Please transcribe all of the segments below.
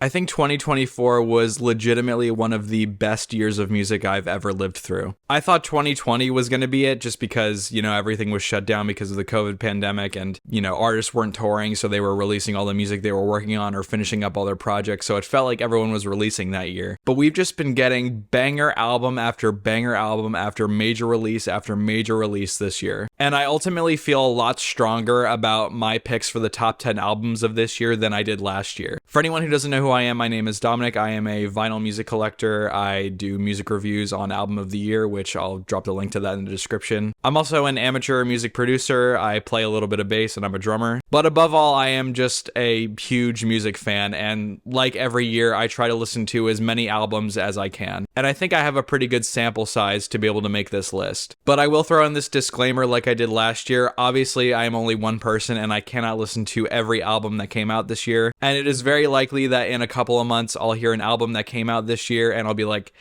I think 2024 was legitimately one of the best years of music I've ever lived through. I thought 2020 was going to be it just because, everything was shut down because of the COVID pandemic and, artists weren't touring, so they were releasing all the music they were working on or finishing up all their projects, so it felt like everyone was releasing that year. But we've just been getting banger album after banger album after major release this year. And I ultimately feel a lot stronger about my picks for the top 10 albums of this year than I did last year. For anyone who doesn't know who I am, my name is Dominic. I am a vinyl music collector. I do music reviews on Album of the Year, which I'll drop the link to that in the description. I'm also an amateur music producer. I play a little bit of bass and I'm a drummer. But above all, I am just a huge music fan, and like every year, I try to listen to as many albums as I can. And I think I have a pretty good sample size to be able to make this list. But I will throw in this disclaimer like I did last year. Obviously, I am only one person and I cannot listen to every album that came out this year. And it is very likely that in a couple of months, I'll hear an album that came out this year and I'll be like,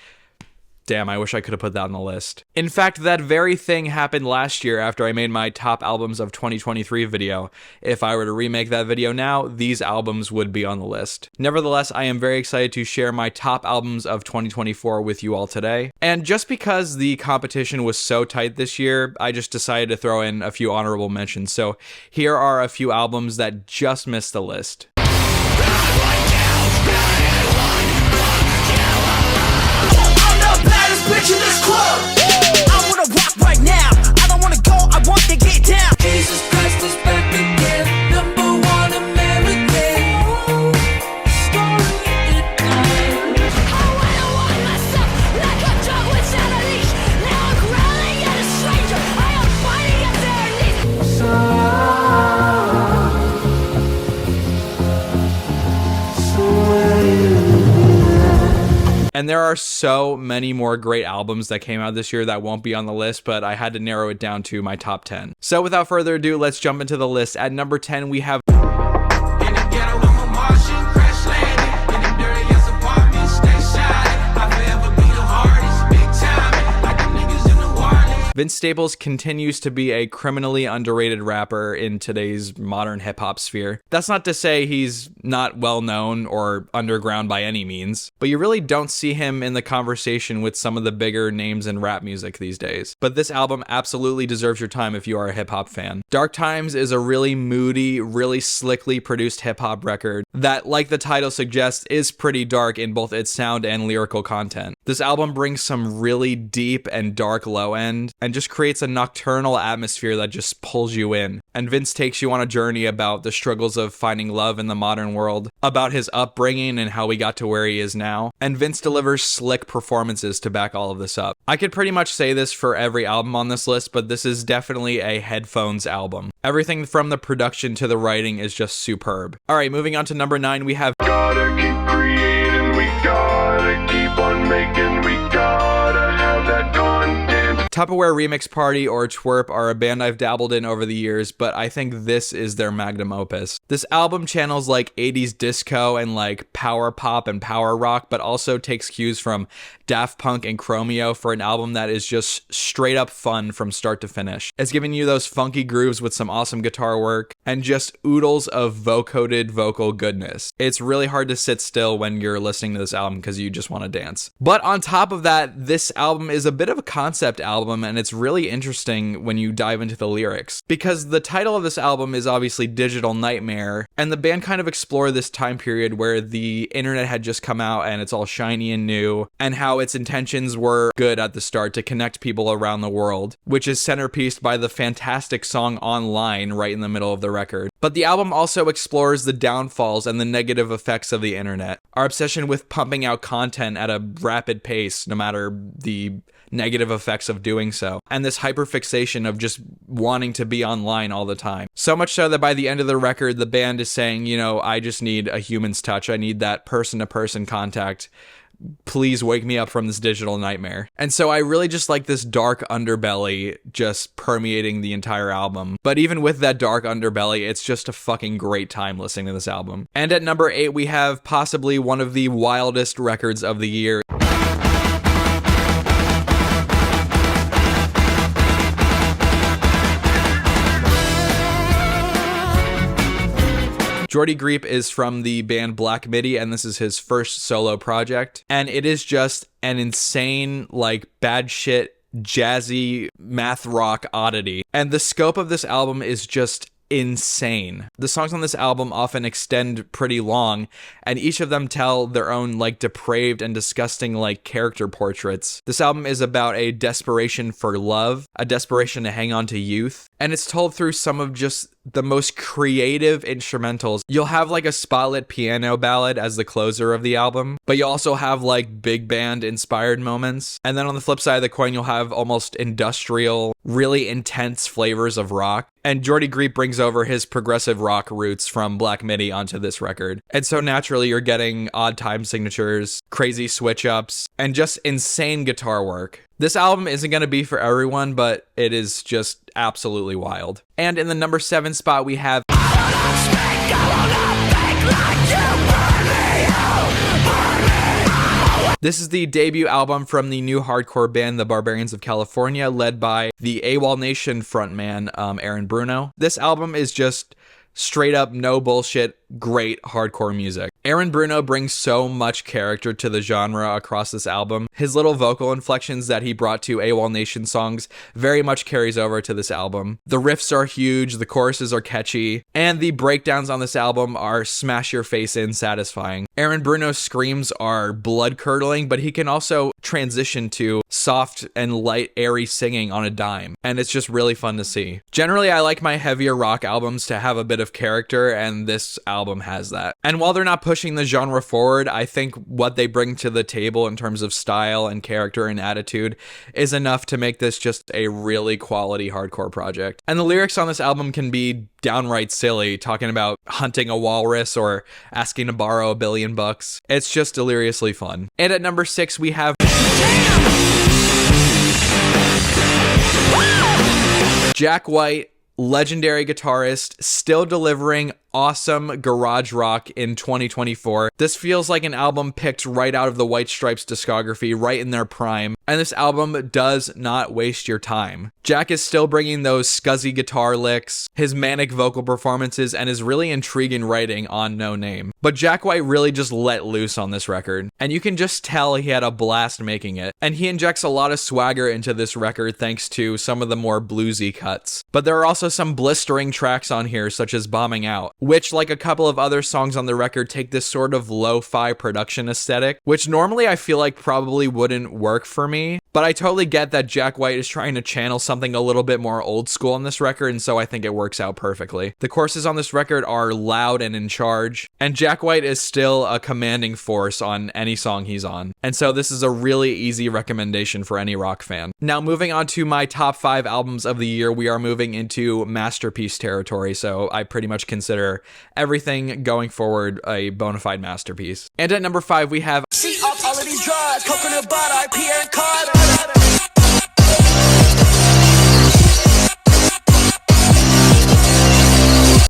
damn, I wish I could have put that on the list. In fact, that very thing happened last year after I made my top albums of 2023 video. If I were to remake that video now, these albums would be on the list. Nevertheless, I am very excited to share my top albums of 2024 with you all today. And just because the competition was so tight this year, I just decided to throw in a few honorable mentions. So here are a few albums that just missed the list. Bitch in this club, I wanna rock right now. I don't wanna go, I want to get down. Jesus Christ is back again, number one American. I wanna walk myself like a dog without a leash. Now I'm growling at a stranger. I am fighting at their knees. And there are so many more great albums that came out this year that won't be on the list, but I had to narrow it down to my top 10. So without further ado, let's jump into the list. At number 10, we have Vince Staples continues to be a criminally underrated rapper in today's modern hip-hop sphere. That's not to say he's not well-known or underground by any means, but you really don't see him in the conversation with some of the bigger names in rap music these days. But this album absolutely deserves your time if you are a hip-hop fan. Dark Times is a really moody, really slickly produced hip-hop record that, like the title suggests, is pretty dark in both its sound and lyrical content. This album brings some really deep and dark low end, and just creates a nocturnal atmosphere that just pulls you in. And Vince takes you on a journey about the struggles of finding love in the modern world, about his upbringing and how he got to where he is now. And Vince delivers slick performances to back all of this up. I could pretty much say this for every album on this list, but this is definitely a headphones album. Everything from the production to the writing is just superb. Alright, moving on to number 9, we have Gotta keep creating, we gotta keep on making, we gotta have that content. Tupperware Remix Party or Twerp are a band I've dabbled in over the years, but I think this is their magnum opus. This album channels like 80s disco and like power pop and power rock, but also takes cues from Daft Punk and Chromeo for an album that is just straight up fun from start to finish. It's giving you those funky grooves with some awesome guitar work and just oodles of vocoded vocal goodness. It's really hard to sit still when you're listening to this album because you just want to dance. But on top of that, this album is a bit of a concept album, and it's really interesting when you dive into the lyrics, because the title of this album is obviously Digital Nightmare, and the band kind of explore this time period where the internet had just come out and it's all shiny and new, and how its intentions were good at the start to connect people around the world, which is centerpieced by the fantastic song Online right in the middle of the record. But the album also explores the downfalls and the negative effects of the internet, our obsession with pumping out content at a rapid pace no matter the negative effects of doing so, and this hyperfixation of just wanting to be online all the time. So much so that by the end of the record, the band is saying, I just need a human's touch. I need that person-to-person contact. Please wake me up from this digital nightmare. And so I really just like this dark underbelly just permeating the entire album. But even with that dark underbelly, it's just a fucking great time listening to this album. And at number 8, we have possibly one of the wildest records of the year. Jordy Griep is from the band Black Midi, and this is his first solo project. And it is just an insane, like, bad shit, jazzy math rock oddity. And the scope of this album is just insane. The songs on this album often extend pretty long, and each of them tell their own, like, depraved and disgusting, like, character portraits. This album is about a desperation for love, a desperation to hang on to youth, and it's told through some of just the most creative instrumentals. You'll have like a spotlit piano ballad as the closer of the album, but you also have like big band inspired moments. And then on the flip side of the coin, you'll have almost industrial, really intense flavors of rock. And Jordy Griep brings over his progressive rock roots from Black Midi onto this record. And so naturally you're getting odd time signatures, crazy switch ups, and just insane guitar work. This album isn't going to be for everyone, but it is just absolutely wild. And in the number 7 spot, we have This is the debut album from the new hardcore band, the Barbarians of California, led by the AWOL Nation frontman, Aaron Bruno. This album is just straight up, no bullshit, great hardcore music. Aaron Bruno brings so much character to the genre across this album. His little vocal inflections that he brought to AWOL Nation songs very much carries over to this album. The riffs are huge, the choruses are catchy, and the breakdowns on this album are smash your face in satisfying. Aaron Bruno's screams are blood-curdling, but he can also transition to soft and light, airy singing on a dime, and it's just really fun to see. Generally, I like my heavier rock albums to have a bit of character, and this album has that. And while they're not pushing the genre forward, I think what they bring to the table in terms of style and character and attitude is enough to make this just a really quality hardcore project. And the lyrics on this album can be downright silly, talking about hunting a walrus or asking to borrow $1 billion. It's just deliriously fun. And at number 6, we have Jack White, legendary guitarist, still delivering awesome garage rock in 2024. This feels like an album picked right out of the White Stripes discography, right in their prime, and this album does not waste your time. Jack is still bringing those scuzzy guitar licks, his manic vocal performances, and his really intriguing writing on No Name. But Jack White really just let loose on this record, and you can just tell he had a blast making it. And he injects a lot of swagger into this record thanks to some of the more bluesy cuts. But there are also some blistering tracks on here, such as Bombing Out, which, like a couple of other songs on the record, take this sort of lo-fi production aesthetic, which normally I feel like probably wouldn't work for me. But I totally get that Jack White is trying to channel something a little bit more old school on this record, and so I think it works out perfectly. The choruses on this record are loud and in charge, and Jack White is still a commanding force on any song he's on. And so this is a really easy recommendation for any rock fan. Now, moving on to my top 5 albums of the year, we are moving into masterpiece territory, so I pretty much consider everything going forward a bona fide masterpiece. And at number 5, we have See up all of these drugs, coconut butter, Pierre Carter.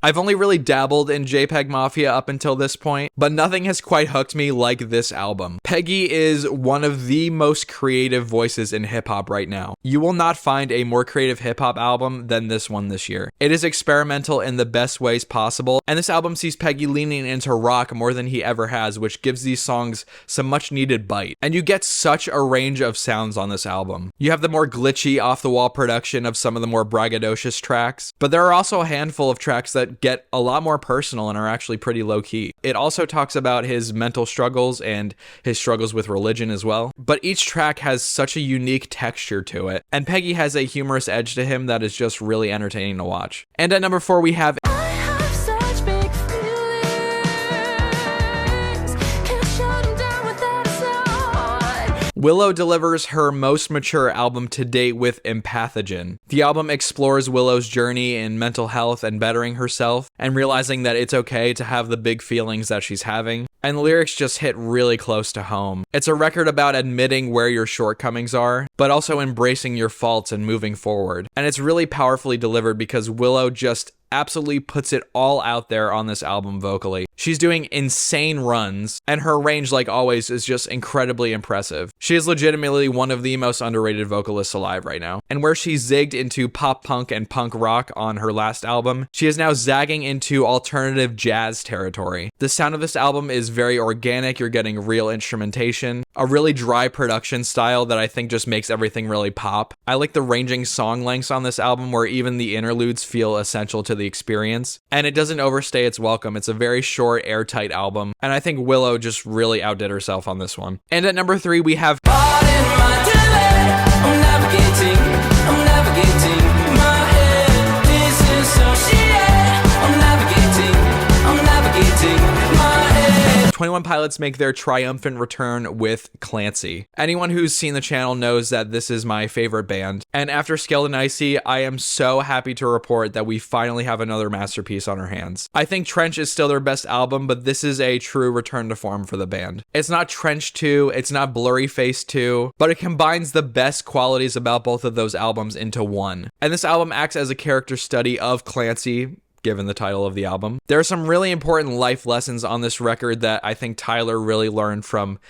I've only really dabbled in JPEG Mafia up until this point, but nothing has quite hooked me like this album. Peggy is one of the most creative voices in hip-hop right now. You will not find a more creative hip-hop album than this one this year. It is experimental in the best ways possible, and this album sees Peggy leaning into rock more than he ever has, which gives these songs some much-needed bite. And you get such a range of sounds on this album. You have the more glitchy, off-the-wall production of some of the more braggadocious tracks, but there are also a handful of tracks that get a lot more personal and are actually pretty low-key. It also talks about his mental struggles and his struggles with religion as well, but each track has such a unique texture to it, and Peggy has a humorous edge to him that is just really entertaining to watch. And at number 4, we have I have such big feelings, can't shut 'em down without a sign. Willow delivers her most mature album to date with Empathogen. The album explores Willow's journey in mental health and bettering herself, and realizing that it's okay to have the big feelings that she's having. And the lyrics just hit really close to home. It's a record about admitting where your shortcomings are, but also embracing your faults and moving forward. And it's really powerfully delivered because Willow just absolutely puts it all out there on this album vocally. She's doing insane runs, and her range, like always, is just incredibly impressive. She is legitimately one of the most underrated vocalists alive right now. And where she zigged into pop punk and punk rock on her last album, she is now zagging into alternative jazz territory. The sound of this album is very organic. You're getting real instrumentation, a really dry production style that I think just makes everything really pop. I like the ranging song lengths on this album where even the interludes feel essential to the experience, and it doesn't overstay its welcome. It's a very short, airtight album, and I think Willow just really outdid herself on this one. And at number 3, we have I'm navigating my head. This is so shit. I'm navigating my head. 21 Pilots make their triumphant return with Clancy. Anyone who's seen the channel knows that this is my favorite band. And after Scaled and Icy, I am so happy to report that we finally have another masterpiece on our hands. I think Trench is still their best album, but this is a true return to form for the band. It's not Trench 2, it's not Blurry Face 2, but it combines the best qualities about both of those albums into one. And this album acts as a character study of Clancy, given the title of the album. There are some really important life lessons on this record that I think Tyler really learned from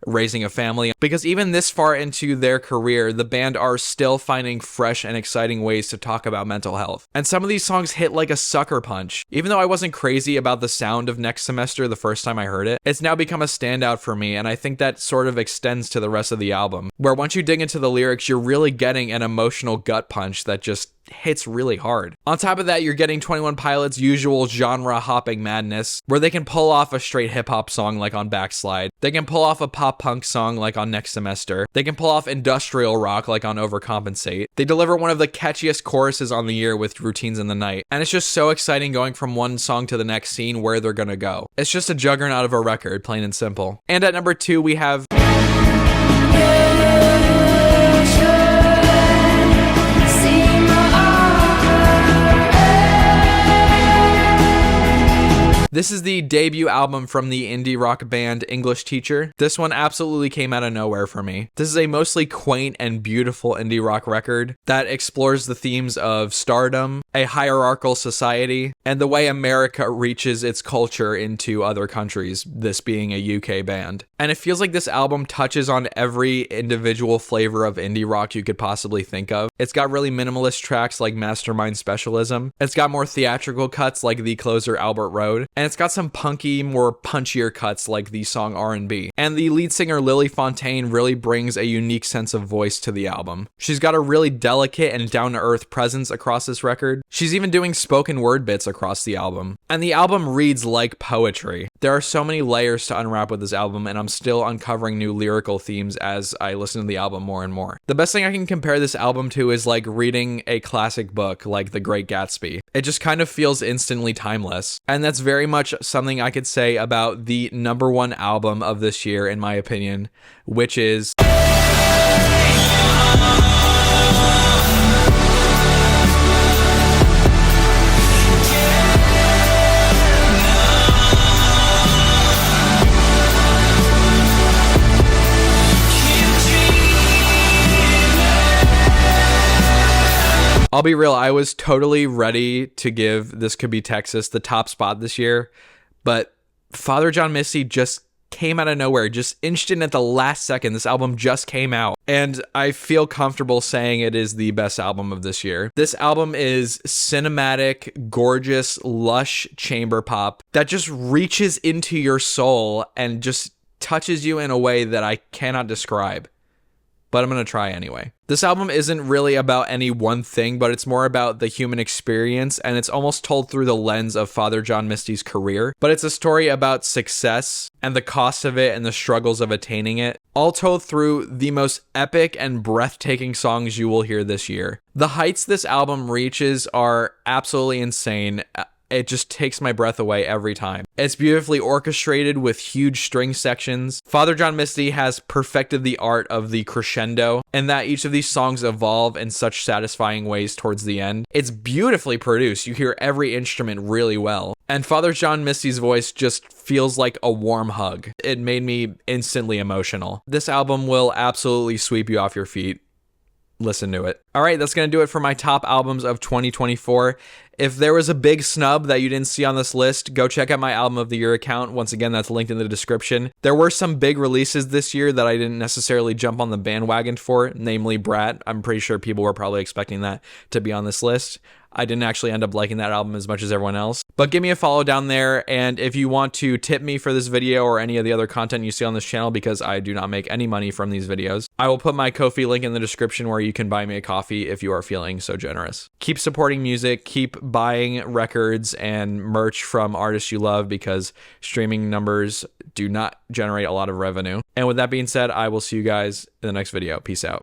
raising a family, because even this far into their career, the band are still finding fresh and exciting ways to talk about mental health. And some of these songs hit like a sucker punch. Even though I wasn't crazy about the sound of Next Semester the first time I heard it, it's now become a standout for me, and I think that sort of extends to the rest of the album, where once you dig into the lyrics, you're really getting an emotional gut punch that just hits really hard. On top of that, you're getting 21 Pilots' usual genre hopping madness, where they can pull off a straight hip hop song like on Backslide. They can pull off a pop punk song like on Next Semester. They can pull off industrial rock like on Overcompensate. They deliver one of the catchiest choruses on the year with Routines in the Night. And it's just so exciting going from one song to the next, seeing where they're gonna go. It's just a juggernaut of a record, plain and simple. And at number 2, we have This is the debut album from the indie rock band English Teacher. This one absolutely came out of nowhere for me. This is a mostly quaint and beautiful indie rock record that explores the themes of stardom, a hierarchical society, and the way America reaches its culture into other countries, this being a UK band. And it feels like this album touches on every individual flavor of indie rock you could possibly think of. It's got really minimalist tracks like Mastermind Specialism. It's got more theatrical cuts like The Closer Albert Road. And it's got some punky, more punchier cuts like the song R&B. And the lead singer Lily Fontaine really brings a unique sense of voice to the album. She's got a really delicate and down-to-earth presence across this record. She's even doing spoken word bits across the album. And the album reads like poetry. There are so many layers to unwrap with this album, and I'm still uncovering new lyrical themes as I listen to the album more and more. The best thing I can compare this album to is like reading a classic book like The Great Gatsby. It just kind of feels instantly timeless. And that's very much something I could say about the number 1 album of this year, in my opinion, which is I'll be real, I was totally ready to give This Could Be Texas the top spot this year, but Father John Misty just came out of nowhere, just inched in at the last second. This album just came out, and I feel comfortable saying it is the best album of this year. This album is cinematic, gorgeous, lush chamber pop that just reaches into your soul and just touches you in a way that I cannot describe. But I'm going to try anyway. This album isn't really about any one thing, but it's more about the human experience, and it's almost told through the lens of Father John Misty's career. But it's a story about success and the cost of it and the struggles of attaining it, all told through the most epic and breathtaking songs you will hear this year. The heights this album reaches are absolutely insane. It just takes my breath away every time. It's beautifully orchestrated with huge string sections. Father John Misty has perfected the art of the crescendo, and that each of these songs evolve in such satisfying ways towards the end. It's beautifully produced. You hear every instrument really well. And Father John Misty's voice just feels like a warm hug. It made me instantly emotional. This album will absolutely sweep you off your feet. Listen to it. All right, that's going to do it for my top albums of 2024. If there was a big snub that you didn't see on this list, go check out my Album of the Year account. Once again, that's linked in the description. There were some big releases this year that I didn't necessarily jump on the bandwagon for, namely Brat. I'm pretty sure people were probably expecting that to be on this list. I didn't actually end up liking that album as much as everyone else. But give me a follow down there, and if you want to tip me for this video or any of the other content you see on this channel, because I do not make any money from these videos, I will put my Ko-fi link in the description where you can buy me a coffee if you are feeling so generous. Keep supporting music, keep buying records and merch from artists you love, because streaming numbers do not generate a lot of revenue. And with that being said, I will see you guys in the next video. Peace out.